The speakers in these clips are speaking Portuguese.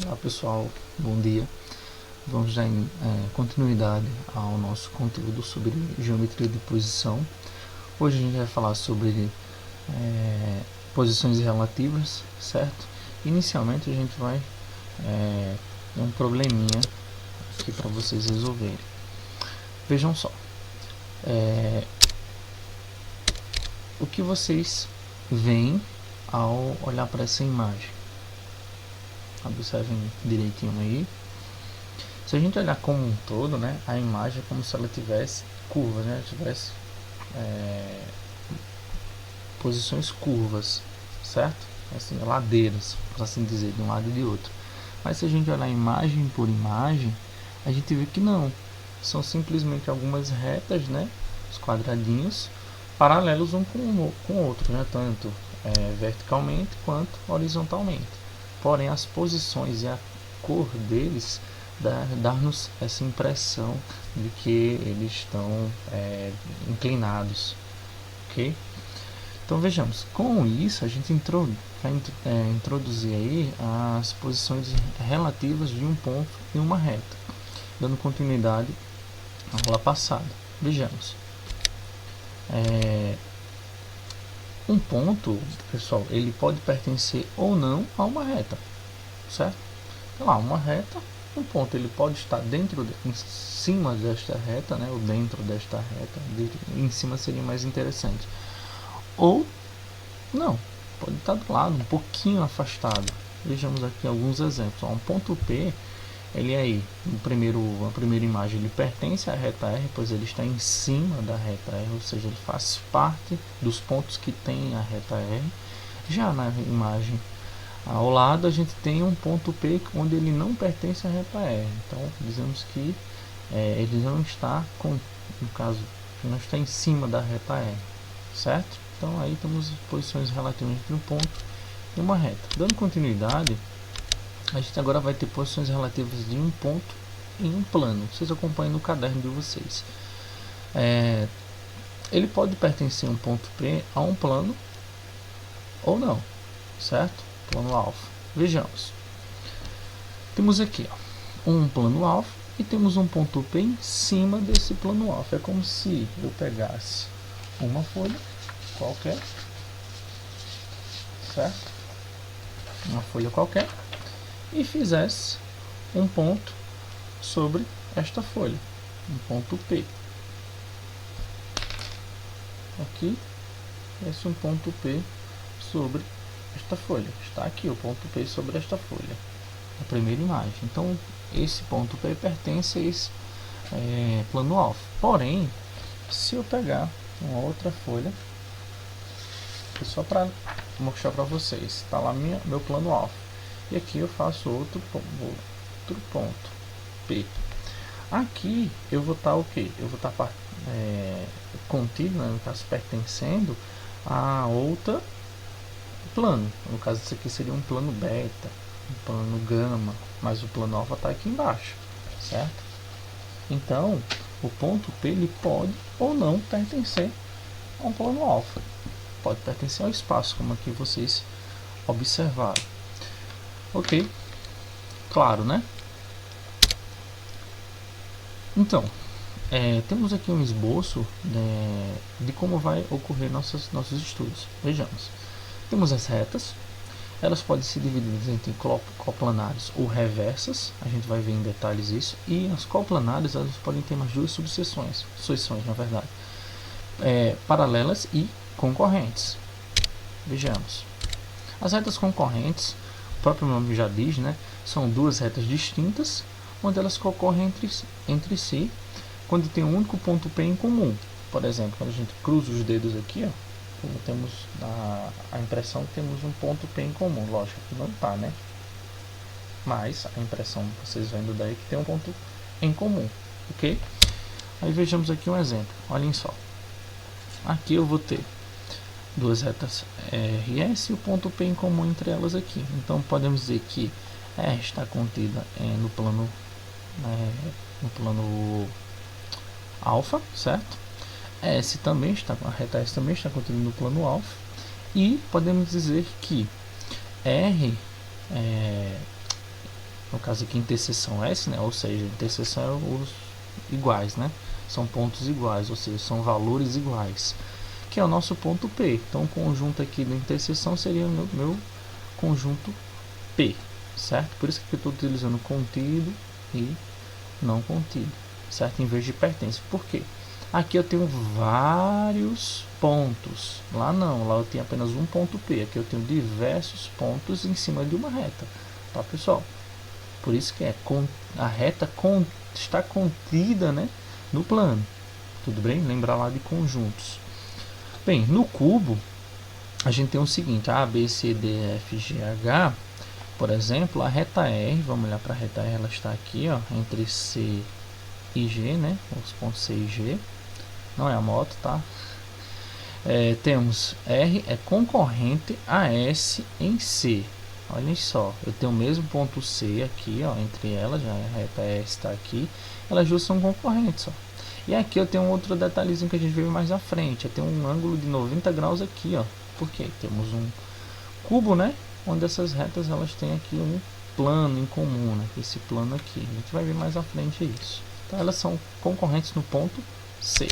Olá pessoal, bom dia. Vamos dar continuidade ao nosso conteúdo sobre geometria de posição. Hoje a gente vai falar sobre posições relativas, certo? Inicialmente a gente vai ter um probleminha aqui para vocês resolverem. Vejam só, o que vocês veem ao olhar para essa imagem. Observem direitinho aí. Se a gente olhar como um todo, né, a imagem é como se ela tivesse curvas, né, tivesse posições curvas, certo? Assim, ladeiras, por assim dizer, de um lado e de outro. Mas se a gente olhar imagem por imagem, a gente vê que não. São simplesmente algumas retas, né, os quadradinhos, paralelos um com o outro, né, tanto verticalmente quanto horizontalmente. Porém, as posições e a cor deles dar-nos essa impressão de que eles estão inclinados, ok? Então vejamos, com isso a gente vai introduzir aí as posições relativas de um ponto e uma reta, dando continuidade à aula passada. Vejamos, um ponto, pessoal, ele pode pertencer ou não a uma reta, certo? Então, lá, uma reta, um ponto ele pode estar em cima desta reta, né, ou dentro desta reta, em cima seria mais interessante, ou não, pode estar do lado, um pouquinho afastado. Vejamos aqui alguns exemplos. Um ponto P, ele aí, a primeira imagem, ele pertence à reta R, pois ele está em cima da reta R, ou seja, ele faz parte dos pontos que tem a reta R. Já na imagem ao lado a gente tem um ponto P onde ele não pertence à reta R, então dizemos que ele não está no caso, não está em cima da reta R, certo? Então aí temos posições relativas entre um ponto e uma reta. Dando continuidade, a gente agora vai ter posições relativas de um ponto em um plano. Vocês acompanham no caderno de vocês. Ele pode pertencer um ponto P a um plano ou não, certo? Plano alfa. Vejamos. Temos aqui um plano alfa e temos um ponto P em cima desse plano alfa. É como se eu pegasse uma folha qualquer, certo? Uma folha qualquer e fizesse um ponto sobre esta folha, um ponto P. Aqui, esse é um ponto P sobre esta folha. Está aqui o ponto P sobre esta folha, a primeira imagem. Então, esse ponto P pertence a esse plano alfa. Porém, se eu pegar uma outra folha, só para mostrar para vocês, está lá meu plano alfa. E aqui eu faço outro ponto P. Aqui eu vou estar o que? Eu vou estar contido, né, no caso pertencendo a outro plano. No caso, isso aqui seria um plano beta, um plano gama, mas o plano alfa está aqui embaixo, certo? Então, o ponto P ele pode ou não pertencer a um plano alfa. Pode pertencer ao espaço, como aqui vocês observaram. Ok, claro, né? Então, temos aqui um esboço de como vai ocorrer nossos estudos. Vejamos. Temos as retas, elas podem ser divididas entre coplanares ou reversas, a gente vai ver em detalhes isso, e as coplanares elas podem ter mais duas seções na verdade, paralelas e concorrentes. Vejamos. As retas concorrentes, o próprio nome já diz, né, são duas retas distintas, onde elas concorrem entre si, quando tem um único ponto P em comum. Por exemplo, quando a gente cruza os dedos aqui, como temos a impressão que temos um ponto P em comum. Lógico que não está, né? Mas a impressão, vocês vendo daí, que tem um ponto em comum, ok? Aí vejamos aqui um exemplo. Olhem só. Aqui eu vou ter duas retas R e S e o ponto P em comum entre elas aqui. Então podemos dizer que R está contida no plano alfa, certo? S também está, a reta S também está contida no plano alfa, e podemos dizer que R no caso aqui interseção S, né? Ou seja, interseção é os iguais, né? São pontos iguais, ou seja, são valores iguais, que é o nosso ponto P. Então o conjunto aqui da interseção seria o meu conjunto P, certo? Por isso que eu estou utilizando contido e não contido, certo? Em vez de pertence. Por quê? Aqui eu tenho vários pontos. Lá não, lá eu tenho apenas um ponto P. Aqui eu tenho diversos pontos em cima de uma reta, tá, pessoal? Por isso que a reta está contida, né, no plano. Tudo bem? Lembrar lá de conjuntos. Bem, no cubo a gente tem o seguinte: A, B, C, D, F, G, H. Por exemplo, a reta R, vamos olhar para a reta R, ela está aqui, ó, entre C e G, né? Os pontos C e G. Não é a moto, tá? Temos R é concorrente a S em C. Olhem só, eu tenho o mesmo ponto C aqui, ó, entre elas, já a reta S está aqui. Elas duas são concorrentes, ó. E aqui eu tenho um outro detalhezinho que a gente vê mais à frente. Eu tenho um ângulo de 90 graus aqui, ó. Porque temos um cubo, né? Onde essas retas elas têm aqui um plano em comum, né? Esse plano aqui. A gente vai ver mais à frente isso. Então elas são concorrentes no ponto C.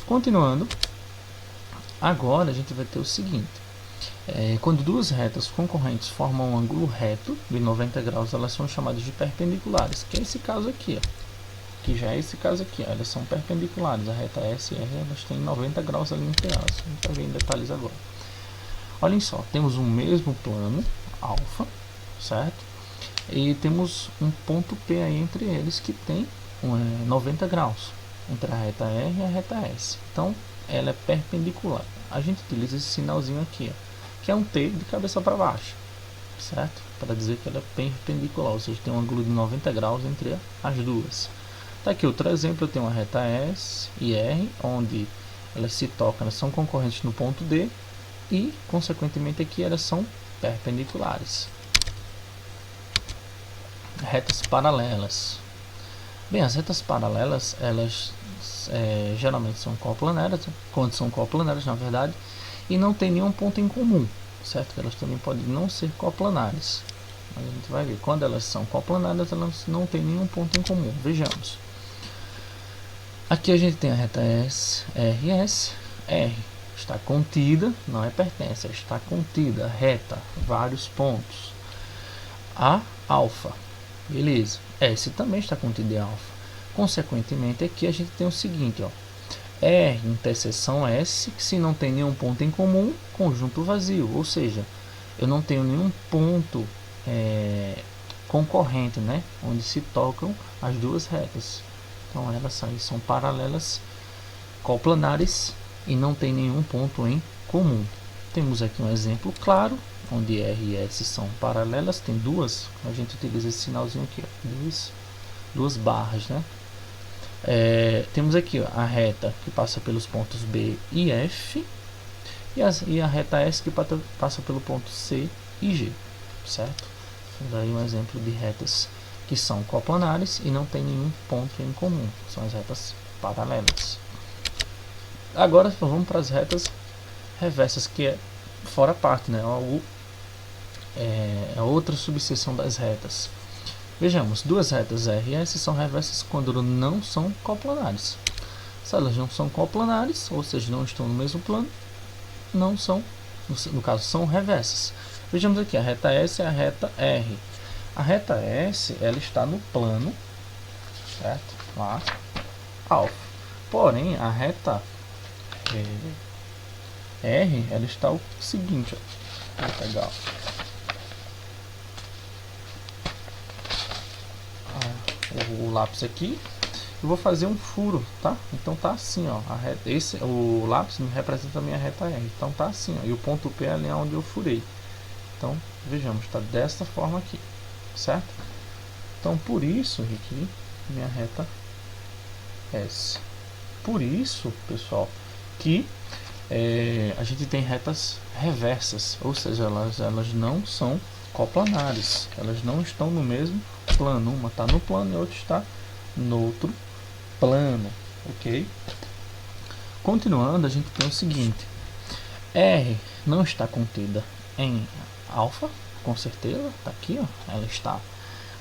Continuando, agora a gente vai ter o seguinte: quando duas retas concorrentes formam um ângulo reto de 90 graus, elas são chamadas de perpendiculares, que é esse caso aqui, ó. Que já é esse caso aqui, ó. Elas são perpendiculares, a reta S e R elas têm 90 graus ali entre elas. A gente vai ver em detalhes agora. Olhem só, temos o mesmo plano, alfa, certo? E temos um ponto P aí entre eles que tem 90 graus entre a reta R e a reta S. Então ela é perpendicular. A gente utiliza esse sinalzinho aqui, ó, que é um T de cabeça para baixo, certo? Para dizer que ela é perpendicular, ou seja, tem um ângulo de 90 graus entre as duas. Tá aqui outro exemplo: eu tenho a reta S e R, onde elas se tocam, elas são concorrentes no ponto D e, consequentemente, aqui elas são perpendiculares. Retas paralelas. Bem, as retas paralelas, elas geralmente são coplanares, quando são coplanares, na verdade, e não tem nenhum ponto em comum, certo? Elas também podem não ser coplanares, mas a gente vai ver. Quando elas são coplanares, elas não têm nenhum ponto em comum. Vejamos. Aqui a gente tem a reta S, R e S. R está contida, não é pertence, está contida, reta, vários pontos. A, alfa, beleza. S também está contida em alfa. Consequentemente, aqui a gente tem o seguinte, ó: R interseção S, que se não tem nenhum ponto em comum, conjunto vazio, ou seja, eu não tenho nenhum ponto concorrente, né, onde se tocam as duas retas. Então elas são paralelas, coplanares e não tem nenhum ponto em comum. Temos aqui um exemplo claro, onde R e S são paralelas, tem duas, a gente utiliza esse sinalzinho aqui, ó, duas barras, né? Temos aqui, ó, a reta que passa pelos pontos B e F e a reta S que passa pelo ponto C e G, certo? Daí um exemplo de retas que são coplanares e não tem nenhum ponto em comum, são as retas paralelas. Agora vamos para as retas reversas, que é fora a parte, né? É outra subseção das retas. Vejamos, duas retas R e S são reversas quando não são coplanares. Se elas não são coplanares, ou seja, não estão no mesmo plano, não são, no caso, são reversas. Vejamos aqui, a reta S e a reta R. A reta S, ela está no plano, certo? Lá, alfa. Porém, a reta R, ela está o seguinte, ó. Vou pegar, o lápis aqui, eu vou fazer um furo, tá? Então tá assim, ó, o lápis me representa a minha reta R, então tá assim, ó, e o ponto P é ali onde eu furei. Então vejamos, está desta forma aqui, certo? Então por isso aqui minha reta S. Por isso, pessoal, que a gente tem retas reversas, ou seja, elas não são coplanares, elas não estão no mesmo plano, uma está no plano e a outra está no outro plano, ok? Continuando, a gente tem o seguinte: R não está contida em alfa, com certeza, está aqui, ó, ela está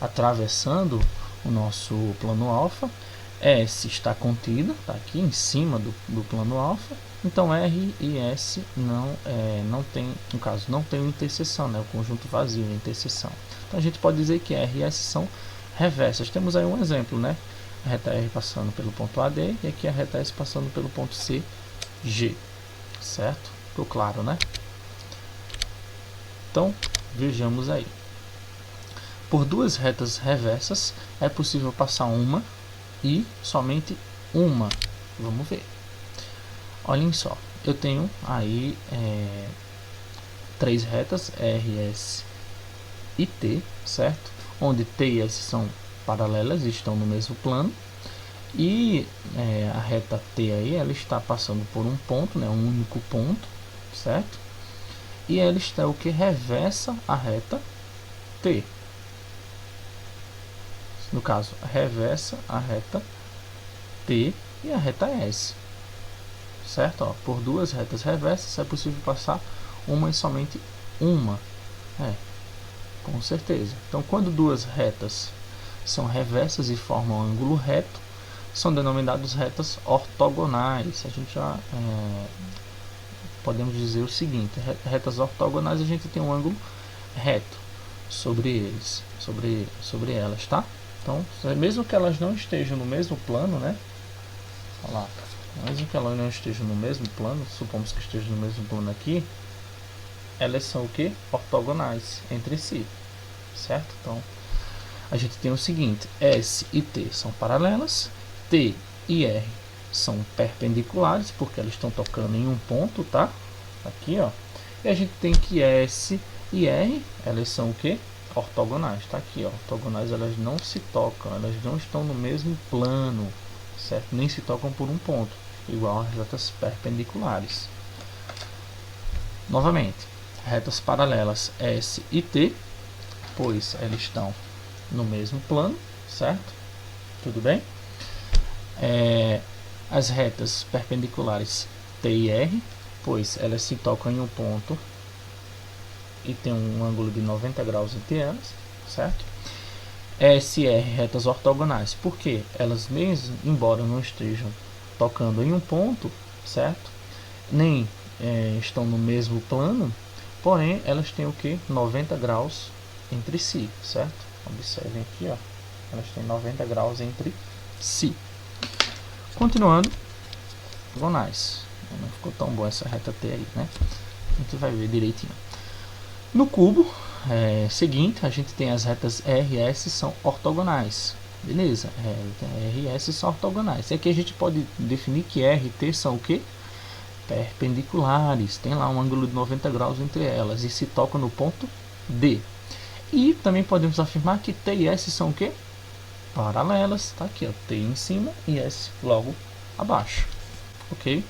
atravessando o nosso plano alfa. S está contida, está aqui em cima do plano alfa, então R e S não tem, no caso, não tem interseção, né? O conjunto vazio, a interseção. Então a gente pode dizer que R e S são reversas. Temos aí um exemplo, né? A reta R passando pelo ponto AD e aqui a reta S passando pelo ponto CG, certo? Ficou claro, né? Então, vejamos aí. Por duas retas reversas é possível passar uma e somente uma. Vamos ver. Olhem só, eu tenho aí três retas, R, S e T, certo? Onde T e S são paralelas e estão no mesmo plano. E a reta T aí, ela está passando por um ponto, né? Um único ponto, certo? E ela está o que? Reversa a reta T. No caso, reversa a reta T e a reta S, certo? Ó, por duas retas reversas é possível passar uma e somente uma, com certeza. Então, quando duas retas são reversas e formam um ângulo reto, são denominadas retas ortogonais. A gente já podemos dizer o seguinte: retas ortogonais, a gente tem um ângulo reto sobre eles, sobre elas, tá? Então, mesmo que elas não estejam no mesmo plano, né? Olha lá, mesmo que elas não estejam no mesmo plano, supomos que estejam no mesmo plano aqui, elas são o que? Ortogonais entre si, certo? Então, a gente tem o seguinte: S e T são paralelas, T e R são perpendiculares, porque elas estão tocando em um ponto, tá? Aqui, ó. E a gente tem que S e R, elas são o que? Ortogonais, tá aqui, ó. Ortogonais, elas não se tocam, elas não estão no mesmo plano, certo? Nem se tocam por um ponto, igual às retas perpendiculares. Novamente, retas paralelas S e T, pois elas estão no mesmo plano, certo? Tudo bem? As retas perpendiculares T e R, pois elas se tocam em um ponto e tem um ângulo de 90 graus entre elas, certo? S e R, retas ortogonais, porque elas mesmo, embora não estejam tocando em um ponto, certo? Nem estão no mesmo plano, porém elas têm o que? 90 graus entre si, certo? Observem aqui, ó, elas têm 90 graus entre si. Continuando, ortogonais. Não ficou tão boa essa reta T aí, né? A gente vai ver direitinho. No cubo seguinte, a gente tem as retas R e S são ortogonais. Beleza? R e S são ortogonais. E aqui a gente pode definir que R e T são o que? Perpendiculares. Tem lá um ângulo de 90 graus entre elas e se tocam no ponto D. E também podemos afirmar que T e S são o que? Paralelas. Tá aqui, ó, T em cima e S logo abaixo. Ok?